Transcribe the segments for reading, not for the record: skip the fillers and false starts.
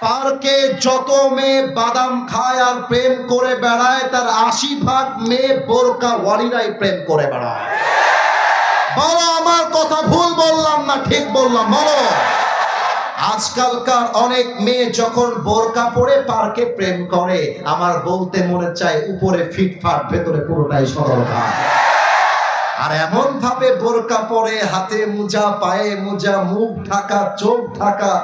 পার্কে যত মেয়ে বাদাম খায় আর প্রেম করে বেড়ায়, তার ৮০ ভাগ মেয়ে বোরকা ওয়ালিরাই প্রেম করে বেড়ায়। বলো আমার কথা ভুল বললাম না ঠিক বললাম? বলো। আজকালকার অনেক মেয়ে যখন বোরকা পরে পার্কে প্রেম করে, আমার বলতে মনে চায় উপরে ফিটফাট ভেতরে পুরোটাই সদরঘাট। আর এমন ভাবে বোরকা পরে, হাতে মোজা পায়ে মোজা, মুখ ঢাকা চোখ ঢাকা,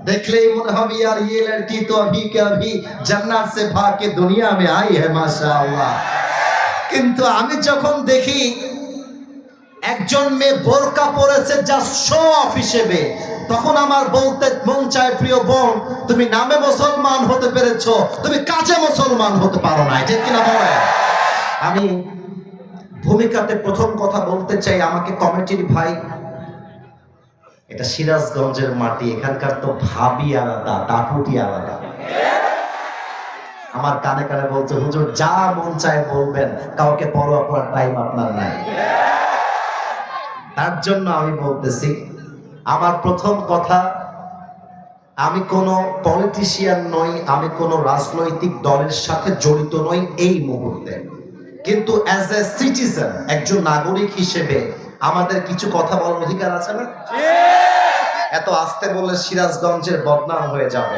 দেখলেই মনে হবে यार ये लड़की तो अभी के अभी जन्नत से भाग के दुनिया में आई है माशाআল্লাহ। কিন্তু আমি যখন দেখি একজন মেয়ে বোরকা পরেছে জাস্ট শো অফ হিসেবে, তখন আমার বলতে মন চায়, প্রিয় বোন, তুমি নামে মুসলমান হতে পেরেছো, তুমি কাজে মুসলমান হতে পারো না। ঠিক কিনা বলে? আমি ভূমিকাতে প্রথম কথা বলতে চাই, আমাকে কমিটির ভাই, এটা সিরাজগঞ্জের মাটি, এখানকার তো ভাবি আলাদা, দাপুটি আলাদা। আমার কানে কানে বলছে, হুজুর যা মন চায় বলবেন, কাউকে পরোয়া করার টাইম আপনার নাই। তার জন্য আমি বলতেছি, আমার প্রথম কথা, আমি কোনো পলিটিশিয়ান নই, আমি কোনো রাজনৈতিক দলের সাথে জড়িত নই এই মুহূর্তে, কিন্তু অ্যাজ এ সিটিজেন, একজন নাগরিক হিসেবে আমাদের কিছু কথা বলার অধিকার আছে না? এত আস্তে বললে সিরাজগঞ্জের বদনাম হয়ে যাবে।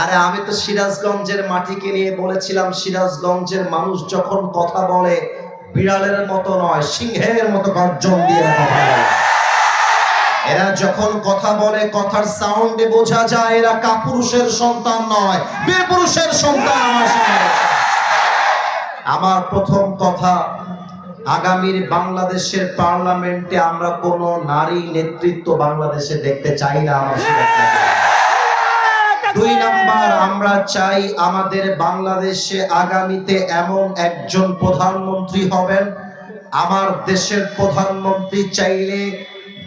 আরে আমি তো সিরাজগঞ্জের মাটিকে নিয়ে বলেছিলাম, সিরাজগঞ্জের মানুষ যখন কথা বলে বিড়ালের মতো নয়, সিংহের মতো গর্জন দিয়ে কথা বলে। এরা যখন কথা বলে, কথার সাউন্ডে বোঝা যায় এরা কাপুরুষের সন্তান নয়, বীরপুরুষের সন্তান। আমার প্রথম কথা, আগামীর বাংলাদেশের পার্লামেন্টে আমরা কোন নারী নেতৃত্ব বাংলাদেশে দেখতে চাই না। আমার ২ নাম্বার, আমরা চাই আমাদের বাংলাদেশে আগামীতে এমন একজন প্রধানমন্ত্রী হবেন, আমার দেশের প্রধানমন্ত্রী চাইলে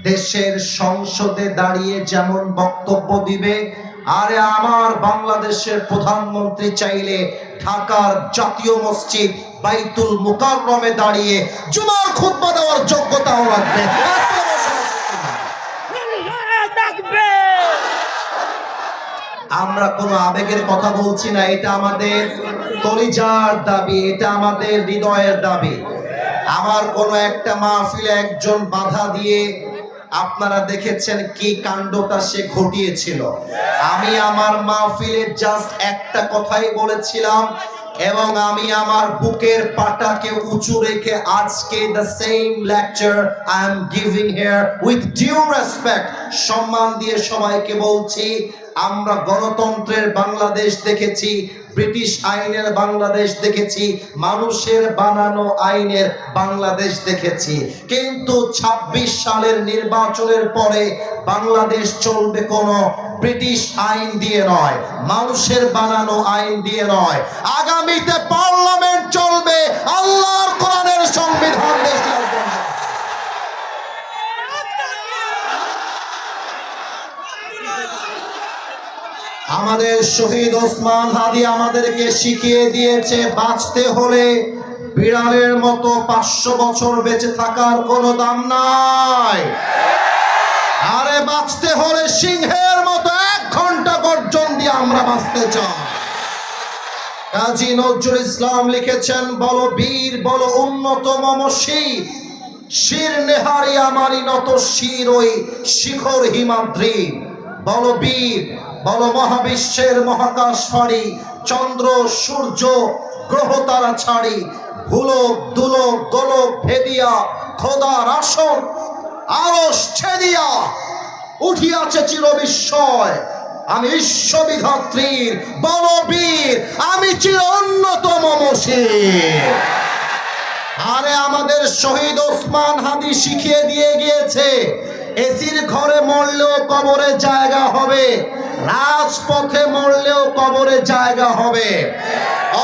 দেশের সংসদে দাঁড়িয়ে যেমন বক্তব্য দিবে, আরে আমার বাংলাদেশের প্রধানমন্ত্রী চাইলে ঢাকার জাতীয় মসজিদ বাইতুল মুকাররমে দাঁড়িয়ে জুমার খুতবা দেওয়ার যোগ্যতাও রাখবে। আমরা কোনো আবেগের কথা বলছি না, এটা আমাদের কলিজার দাবি, এটা আমাদের হৃদয়ের দাবি। আমার কোনো একটা মাহফিলে একজন বাধা দিয়ে, আপনারা দেখেছেন কি কাণ্ডটা সে ঘটিয়েছিল। আমি আমার মাহফিলে জাস্ট একটা কথাই বলেছিলাম, এবং আমি আমার বুকের পাটাকে উঁচু রেখে আজকে the same lecture I am giving here with due respect, সম্মান দিয়ে সবাইকে বলছি, আমরা গণতন্ত্রের বাংলাদেশ দেখেছি, ব্রিটিশ আইনের বাংলাদেশ দেখেছি, মানুষের বানানো আইনের বাংলাদেশ দেখেছি, কিন্তু ২৬ সালের নির্বাচনের পরে বাংলাদেশ চলবে কোনো ব্রিটিশ আইন দিয়ে নয়, মানুষের বানানো আইন দিয়ে নয়। আগামীতে পার্লামেন্ট চলবে আল্লাহর কোরআনের সংবিধান দেশ। আমাদের শহীদ ওসমান হাদি আমাদেরকে শিখিয়ে দিয়েছে, বাঁচতে হলে বিড়ালের মতো ৫০০ বছর বেঁচে থাকার কোনো দাম নাই, আরে বাঁচতে হলে সিংহের মতো ১ ঘন্টা গর্জন দিয়ে আমরা বাঁচতে চাই। কাজী নজরুল ইসলাম লিখেছেন, বলো বীর বলো উন্নত মম শির, শির নেহারি আমারি নত শির ওই শিখর হিমাদ্রি। বলো বীর বলো মহাবিশ্বের মহাকাশ ফাড়ি, চন্দ্র সূর্য গ্রহ তারা ছাড়ি, ভুলক দুলক গোলক ভেদিয়া খোদার আসন আরশ ছেদিয়া উঠিয়াছে চির বিস্ময়, আমি বিশ্ববিধাত্রীর বলবীর, আমি চির অন্যতম মশির। আরে আমাদের শহীদ ওসমান হাদি শিখিয়ে দিয়ে গিয়েছে, এসির ঘরে মরলেও কবরে জায়গা হবে, রাজপথে মরলেও কবরে জায়গা হবে।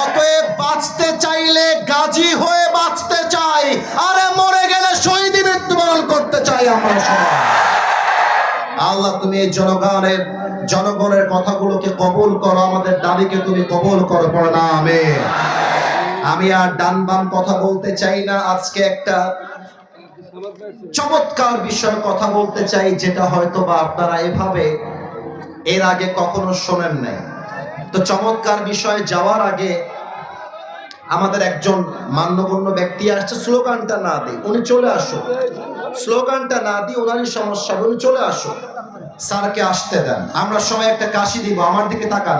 অতএব বাঁচতে চাইলে গাজী হয়ে বাঁচতে চাই, আরে মরে গেলে শহীদী মৃত্যুবরণ করতে চাই আমরা সবাই। আল্লাহ তুমি এই জনগণের কথাগুলোকে কবুল করো, আমাদের দাবিকে তুমি কবুল করো, পড়ো না আমিন। আমি আর ডান বাম কথা বলতে চাই না, আজকে একটা চমৎকার বিষয় কথা বলতে চাই, যেটা হয়তো বা আপনারা এভাবে এর আগে কখনো শোনেন নাই। তো চমৎকার বিষয়ে যাওয়ার আগে আমাদের একজন মান্যগণ্য ব্যক্তি আসছে, স্লোগানটা না দিই উনি চলে আসো, স্লোগানটা না দিই ওনারই সমস্যা, উনি চলে আসো, স্যারকে আসতে দেন। আমরা সবাই একটা কাশি দিব, আমার দিকে তাকান।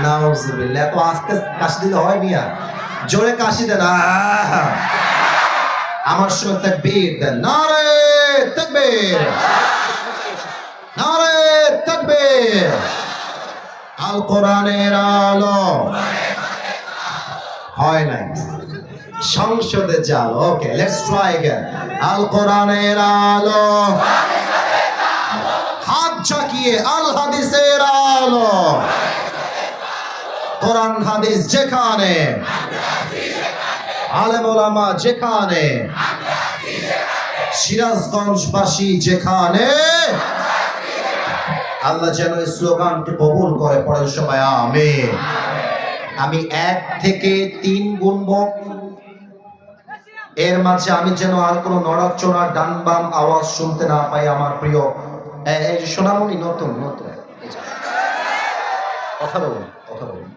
নাউজুবিল্লাহ, এত আস্তে কাশি দিলে হয় মিয়া? জোরে কাশি দেন। আমার সঙ্গে তাকবীর দেন। নারে তাকবীর, নারে তাকবীর। আল কোরআনের আলো হয় নাই, সংসদে যাও। ওকে, লেটস ট্রাই अगेन। আল কোরআনের আলো, হাত ঝাঁকিয়ে আল হাদিসের আলো। কোরআন হাদিস যেখানে, আলেম ওলামা যেখানে, সিরাজগঞ্জবাসী যেখানে, আল্লাহ যেন এই স্লোগানটি কবুল করে। পড়েন সবাই আমিন। আমি 1 থেকে 3 গুনব, এর মাঝে আমি যেন আর কোনো নড়াচড়া ডান বাম আওয়াজ শুনতে না পাই। আমার প্রিয় এই যে সোনামণি, নতুন নতুন কথা বলুন, কথা বলুন।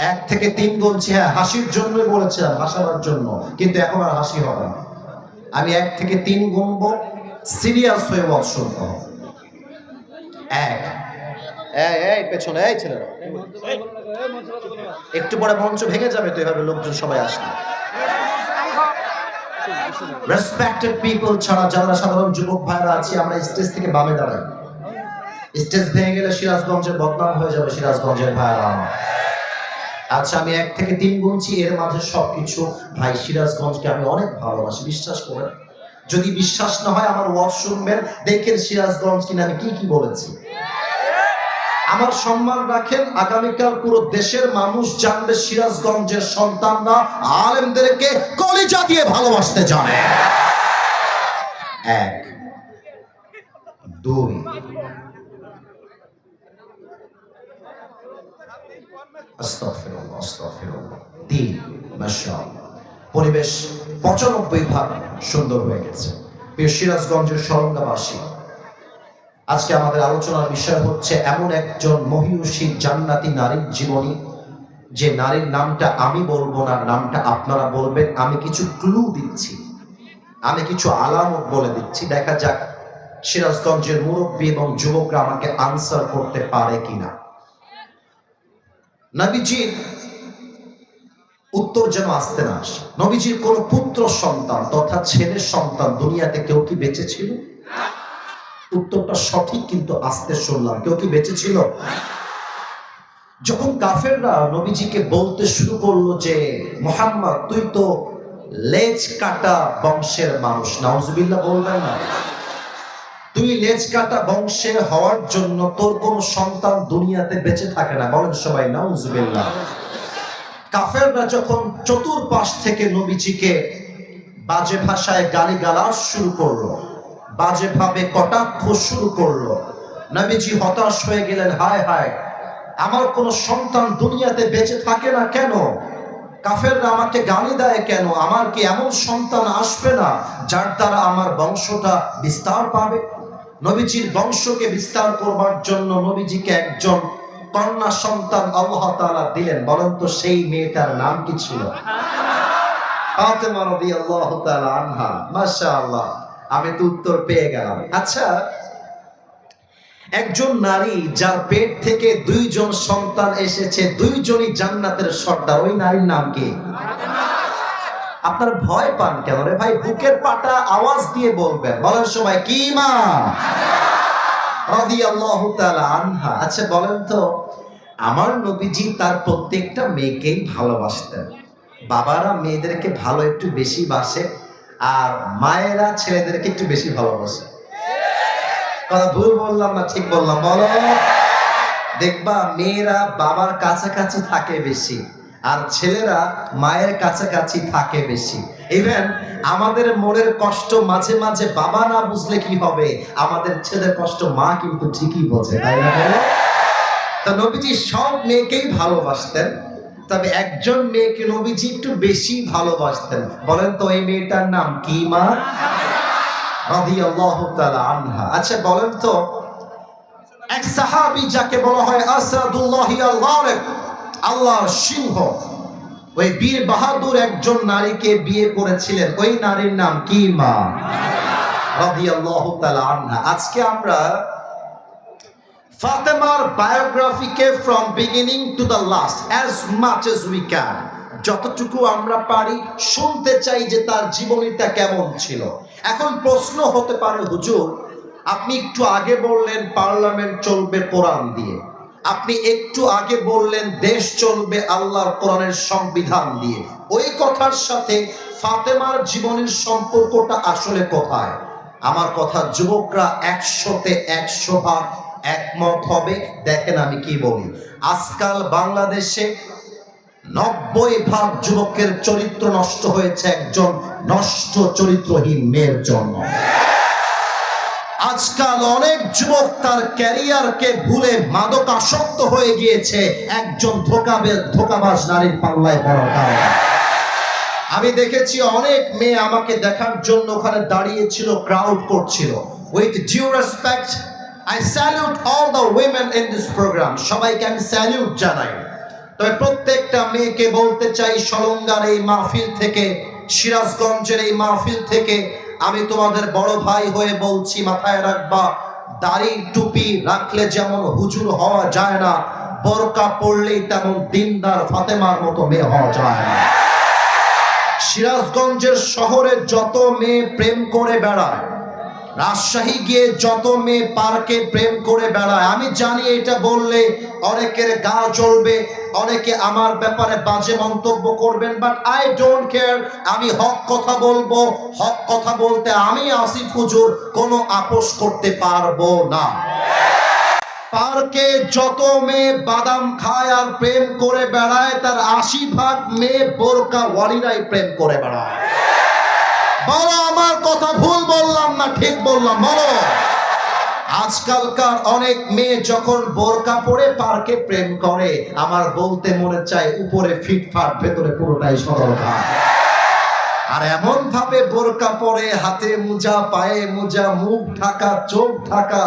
1 থেকে 3 গুনছি। হ্যাঁ, হাসির জন্য বলেছিলাম, হাসাবার জন্য, কিন্তু এখন আর হাসি হবে না। আমি 1 থেকে 3 গুনব, সিরিয়াস হয়ে ওয়াজ শুনতে হবে। 1, এই পেছনে, এই ছেলেরা একটু পরে মঞ্চ ভেঙে যাবে তো এভাবে লোকজন সবাই আসলে। রেসপেক্টেড পিপল ছাড়া যারা সাধারণ যুবক ভাইরা আছি, আমরা স্টেজ থেকে বামে দাঁড়াই। স্টেজ ভেঙে গেলে সিরাজগঞ্জের বদনাম হয়ে যাবে সিরাজগঞ্জের ভাইরা। আচ্ছা, আমি 1 থেকে 3 গুনছি, এর মাঝে সবকিছু। ভাই, সিরাজগঞ্জকে আমি অনেক ভালোবাসি, বিশ্বাস করেন। যদি বিশ্বাস না হয় আমার ওয়াজ শুনবেন, দেখেন সিরাজগঞ্জ কিনা আমি কি কি বলেছি। আমার সম্মান রাখেন, আগামীকাল পুরো দেশের মানুষ জানবে সিরাজগঞ্জের সন্তানরা আলেমদেরকে কলিজা দিয়ে ভালোবাসতে জানে। 1, 2, আস্তাগফিরুল্লাহ, আস্তাগফিরুল্লাহ, 3, মাশাআল্লাহ। পরিবেশ 95% সুন্দর হয়ে গেছে। প্রিয় সিরাজগঞ্জের সরঙ্গাবাসী, আজকে আমাদের আলোচনার বিষয় হচ্ছে এমন একজন মহিয়সী জান্নাতি নারীর জীবনী, যে নারীর নামটা আমি বলবো না, নামটা আপনারা বলবেন। আমি কিছু ক্লু দিচ্ছি, আমি কিছু আলামত বলে দিচ্ছি, দেখা যাক সিরাজগঞ্জের মুরব্বী এবং যুবকরা আমাকে আনসার করতে পারে কিনা। নবীজির উত্তর যেন আসতে না আসে। নবীজির কোন পুত্র সন্তান তথা ছেলের সন্তান দুনিয়াতে কেউ কি বেঁচে ছিল? উত্তরটা সঠিক, কিন্তু আসতে শুনলাম। কেউ কি বেঁচে ছিল? যখন কাফেররা নবীজিকে বলতে শুরু করলো যে মুহাম্মদ, তুই তো লেজ কাটা বংশের মানুষ, নাউজুবিল্লাহ বলবেন না? তুই লেজ কাটা বংশের হওয়ার জন্য তোর কোন সন্তান দুনিয়াতে বেঁচে থাকে না। বলেন সবাই নাউজুবিল্লাহ। কাফেররা যখন চতুর্পাশ থেকে নবীজিকে বাজে ভাষায় গালিগালাজ শুরু করলো, বাজে ভাবে কটাক্ষ শুরু করলো, নবীজি হতাশ হয়ে গেলেন। হায় হায়, আমার কোন সন্তান দুনিয়াতে বেঁচে থাকে না কেন? কাফেররা আমাকে গালি দেয় কেন? আমার কি এমন সন্তান আসবে না যার দ্বারা আমার বংশটা বিস্তার পাবে? নবীজির বংশকে বিস্তার করবার জন্য নবীজিকে একজন কন্যা সন্তান আল্লাহ তাআলা দিলেন। বলেন তো সেই মেয়েটার নাম কি ছিল? ফাতেমা রাদিয়াল্লাহু তাআলা আনহা। মাশাআল্লাহ, আমি তো উত্তর পেয়ে গেলাম। আচ্ছা, একজন নারী যার পেট থেকে 2 জন সন্তান এসেছে, 2 জনই জান্নাতের সর্দার, ওই নারীর নাম কি? আপনার ভয় পান কেন রে ভাই? বুকের পাটা আওয়াজ দিয়ে বলবেন। বলেন সবাই, কি মা? রাদিয়াল্লাহু তাআলা আনহা। আচ্ছা বলেন তো, আমার নবীজি তার প্রত্যেকটা মেয়েকেই ভালোবাসতেন। বাবারা মেয়েদেরকে ভালো একটু বেশি বাসে, আর মায়েরা ছেলেদেরকে একটু বেশি ভালোবাসে। কথা ভুল বললাম না ঠিক বললাম? বলো। দেখবা মেয়েরা বাবার কাছাকাছি থাকে বেশি, আর ছেলেরা মায়ের কাছাকাছি থাকে বেশি। ইভেন আমাদের মনের কষ্ট মাঝে মাঝে বাবা না বুঝলে কি হবে, আমাদের ছেলের কষ্ট মা কিন্তু ঠিকই বোঝে, তাই না? তো নবীজি সব মেয়েকেই ভালোবাসতেন, তবে একজন মেয়েকে নবীজি একটু বেশি ভালোবাসতেন। বলেন তো এই মেয়েটার নাম কি মা? রাদিয়াল্লাহু তাআলা আনহা। আচ্ছা বলেন তো, এক সাহাবী যাকে বলা হয় আসাদুল্লাহি আল গালিব, আল্লাহর সিংহ, ওই বীর বাহাদুর একজন নারীকে বিয়ে করেছিলেন। ওই নারীর নাম কি? মা রাদিয়াল্লাহু তাআলা আনহা। আজকে আমরা ফাতেমার বায়োগ্রাফিকে from beginning to the last as much as we can, যতটুকু আমরা পারি শুনতে চাই যে তার জীবনীটা কেমন ছিল। এখন প্রশ্ন হতে পারে, হুজুর আপনি একটু আগে বললেন পার্লামেন্ট চলবে কোরআন দিয়ে, আপনি একটু আগে বললেন দেশ চলবে আল্লাহর কোরআনের সংবিধান দিয়ে, ওই কথার সাথে ফাতেমার জীবনের সম্পর্কটা আসলে কোথায়? আমার কথা যুবকরা 100-তে 100 ভাগ একমত হবে। দেখেন আমি কি বলি, আজকাল বাংলাদেশে 90% যুবকের চরিত্র নষ্ট হয়েছে একজন নষ্ট চরিত্রহীন মেয়ের জন্য। আজকাল অনেক যুবক তার ক্যারিয়ারকে ভুলে মাদকাসক্ত হয়ে গিয়েছে একজন ধোঁকাবাজ নারীর পাল্লায় পড়ার কারণে। আমি দেখেছি অনেক মেয়ে আমাকে দেখার জন্য ওখানে দাঁড়িয়েছিল, ক্রাউড করছিল। With due respect, I salute all the women in this program. সবাইকে আমি স্যালিউট জানাই। তবে প্রত্যেকটা মেয়েকে বলতে চাই, সলঙ্গার এই মাহফিল থেকে, সিরাজগঞ্জের এই মাহফিল থেকে আমি তোমাদের বড় ভাই হয়ে বলছি, মাথায় রাখবা, দাড়ি টুপি রাখলে যেমন হুজুর হওয়া যায় না, বোরকা পড়লেই তেমন দিনদার ফাতেমার মতো মেয়ে হওয়া যায় না। সিরাজগঞ্জের শহরে যত মেয়ে প্রেম করে বেড়ায়, রাজশাহী গিয়ে যত মেয়ে পার্কে প্রেম করে বেড়ায়, আমি জানি এটা বললে অনেকের গা জ্বলবে, অনেকে আমার ব্যাপারে বাজে মন্তব্য করবেন, বাট আই ডোন্ট কেয়ার। আমি হক কথা বলবো, হক কথা বলতে আমি আসিফ হুজুর কোনো আপোষ করতে পারবো না। পার্কে যত মেয়ে বাদাম খায় আর প্রেম করে বেড়ায়, তার 80% মেয়ে বোরকা ওয়ালিরাই প্রেম করে বেড়ায়। বলো আমার কথা ভুল বললাম না ঠিক বললাম? বলো। আজকালকার অনেক মেয়ে যখন বোরকা পরে পার্কে প্রেম করে, আমার বলতে মনে চায় উপরে ফিটফাট ভেতরে পুরোটাই সরলতা। আর এমন ভাবে বোরকা পরে, হাতে মোজা, পায়ে মোজা, মুখ ঢাকা, চোখ ঢাকা,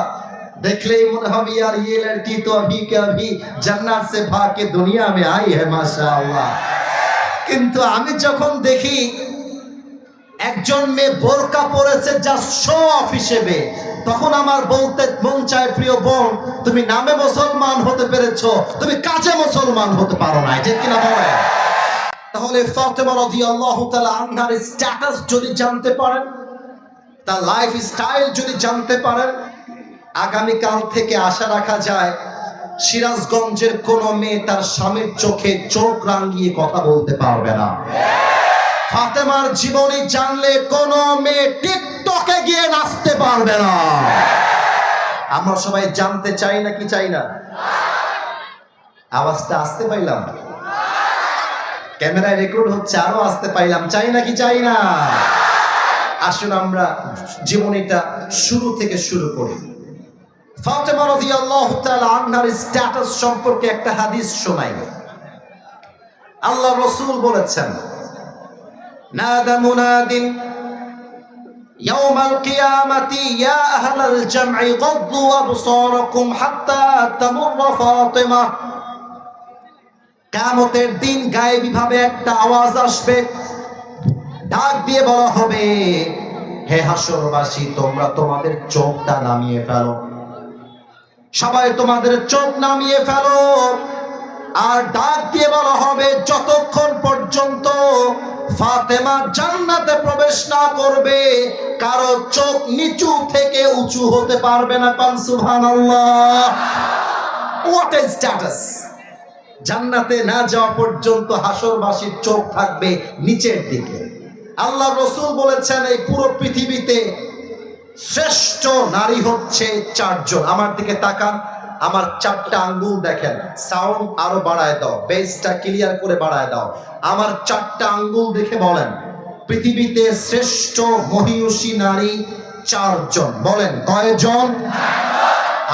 দেখলেই মনে হবে यार ये लड़की तो अभी के अभी जन्नत से भाग के दुनिया में आई है माशाআল্লাহ। কিন্তু আমি যখন দেখি একজন মেয়ে বোরকা পরেছে জাস্ট শো অফ হিসেবে, তখন আমার বলতে মন চায়, প্রিয় বোন, তুমি নামে মুসলমান হতে পেরেছো, তুমি কাজে মুসলমান হতে পারো না, ঠিক কিনা বলে? তাহলে ফাতেমা রাদিয়াল্লাহু তাআলা আনহার স্ট্যাটাস যদি জানতে পারেন, তার লাইফ স্টাইল যদি জানতে পারেন, আগামীকাল থেকে আশা রাখা যায় সিরাজগঞ্জের কোন মেয়ে তার স্বামীর চোখে চোখ রাঙিয়ে কথা বলতে পারবে না। ফাতেমার জীবনী জানলে কোন মেয়ে টিকটকে গিয়ে নাচতে পারবে না। আমরা সবাই জানতে চাই না কি চাই না? আওয়াজটা আসতে পাইলাম? ক্যামেরায় রেকর্ড হচ্ছে, আরো আসতে পাইলাম? চাই না কি চাই না? আসুন আমরা জীবনীটা শুরু থেকে শুরু করি। ফাতেমা রাদিয়াল্লাহু তাআলা আনহার স্ট্যাটাস সম্পর্কে একটা হাদিস শোনাই। আল্লাহ রাসূল বলেছেন, নাদা মুনাদিন ইয়াউমাল কিয়ামাতি ইয়া আহলাল জামঈ গাদ্দু আবসারাকুম হাত্তা তামুররা ফাতিমা। কিয়ামতের দিন গায়েবী ভাবে একটা আওয়াজ আসবে, ডাক দিয়ে বলা হবে, হে হাসরবাসী, তোমরা তোমাদের চোখটা নামিয়ে ফেলো। সবাই তোমাদের চোখ নামিয়ে ফেলো। আর ডাক দিয়ে বলা হবে, যতক্ষণ পর্যন্ত ফাতেমা জান্নাতে প্রবেশ না করবে, কারো চোখ নিচু থেকে উঁচু হতে পারবে না। পান সুবহানাল্লাহ। What is status! জান্নাতে না যাওয়া পর্যন্ত হাসরবাসীর চোখ থাকবে নিচের দিকে। আল্লাহ রাসূল বলেছেন, এই পুরো পৃথিবীতে শ্রেষ্ঠ নারী হচ্ছে 4 জন। আমার দিকে তাকান, আমার 4টা আঙ্গুল দেখেন, সাউন্ড আরো বাড়ায় দাও, বেসটা ক্লিয়ার করে বাড়ায় দাও। আমার 4টা আঙ্গুল দেখে বলেন, পৃথিবীতে শ্রেষ্ঠ মহিয়সী নারী 4 জন। বলেন কয়জন?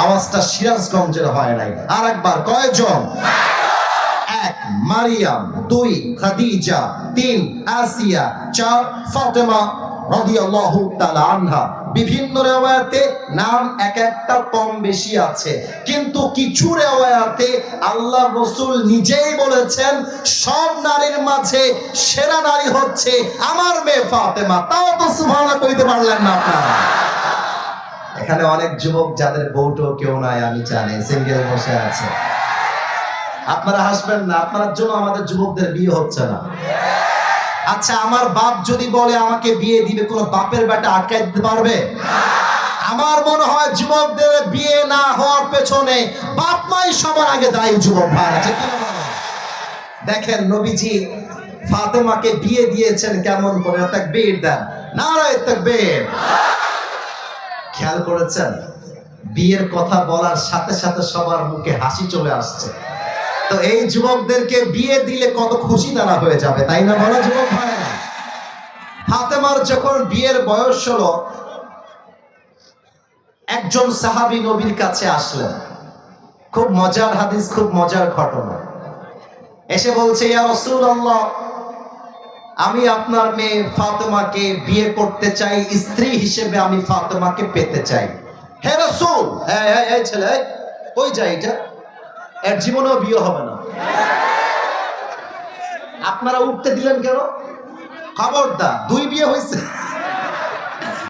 আওয়াজটা সিরাজগঞ্জের হয় নাই, আর একবার কয়জন? 1 মারিয়াম, 2 খাদিজা, 3 আসিয়া, 4 ফাতেমা রাদিয়াল্লাহু তাআলা আনহা। বিভিন্ন রিওয়ায়াতে নাম এক একটা কম বেশি আছে, কিন্তু কিছু রিওয়ায়াতে আল্লাহ রাসূল নিজেই বলেছেন সব নারীর মাঝে সেরা নারী হচ্ছে আমার মেয়ে ফাতেমা। তাও তো সুবহানাল্লাহ কইতে পারলেন না আপনারা। এখানে অনেক যুবক যাদের বউটো কেউ নাই, আমি জানি, সিঙ্গেল বসে আছে। আপনারা হাসবেন না, আপনার জন্য আমাদের যুবকদের বিয়ে হচ্ছে না। আচ্ছা, আমার বাপ যদি বলে আমাকে বিয়ে দিবে, কোন বাপের বেটা আটকাই দিতে পারবে? আমার মনে হয় যুবকদের বিয়ে না হওয়ার পেছনে বাপ মাই সবার আগে দায়ী। যুবক ভাই আছে কিনা বলেন? দেখেন নবীজি ফাতেমাকে বিয়ে দিয়েছেন কেমন করে, তাকবীর দেন, নারায়ে তাকবীর। খেয়াল করেছেন বিয়ের কথা বলার সাথে সাথে সবার মুখে হাসি চলে আসছে। তো এই যুবকদেরকে বিয়ে দিলে কত খুশি তারা হয়ে যাবে, তাই না বলো যুবক ভাই? ফাতেমার যখন বিয়ের বয়স হলো, একজন সাহাবী নবীর কাছে আসলেন। খুব মজার হাদিস, খুব মজার ঘটনা। এসে বলছে, ইয়া রাসূলুল্লাহ, আমি আপনার মেয়ে ফাতেমাকে বিয়ে করতে চাই, স্ত্রী হিসেবে আমি ফাতেমাকে পেতে চাই। হে রাসূল, এই ছেলে কই যায়, এটা এর জীবনেও বিয়ে হবে না। আপনারা উঠতে দিলেন কেন? খবরদার, দুই বিয়ে হয়েছে।